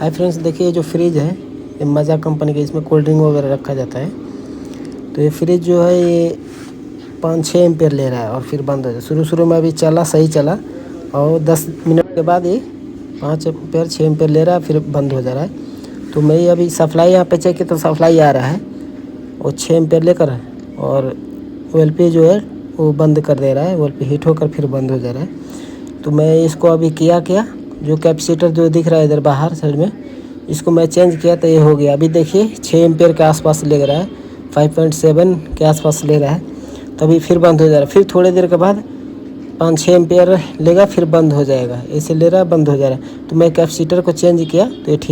Hi friends, देखिए ये जो फ्रिज है ये मज़ा कंपनी का, इसमें कोल्ड ड्रिंक वगैरह रखा जाता है। तो ये फ्रिज जो है ये 5-6 एम्पेयर ले रहा है और फिर बंद हो जाए। शुरू में अभी चला, सही चला, और 10 मिनट के बाद ये 5 एम्पेयर 6 एम्पेयर ले रहा है, फिर बंद हो जा रहा है। तो मैं अभी सप्लाई यहाँ पे चेक किया तो सप्लाई आ रहा है और 6 एम्पेयर लेकर, और OLP जो है वो बंद कर दे रहा है। OLP हीट होकर फिर बंद हो जा रहा है। तो मैं इसको अभी किया जो कैपेसिटर जो दिख रहा है इधर बाहर साइड में, इसको मैं चेंज किया तो ये हो गया। अभी देखिए 6 एम्पेयर के आसपास ले रहा है, 5.7 के आसपास ले रहा है। तभी फिर बंद हो जा रहा है। फिर थोड़ी देर के बाद 5-6 एम्पेयर लेगा, फिर बंद हो जाएगा। ऐसे ले रहा है, बंद हो जा रहा है। तो मैं कैपेसिटर को चेंज किया तो ये ठीक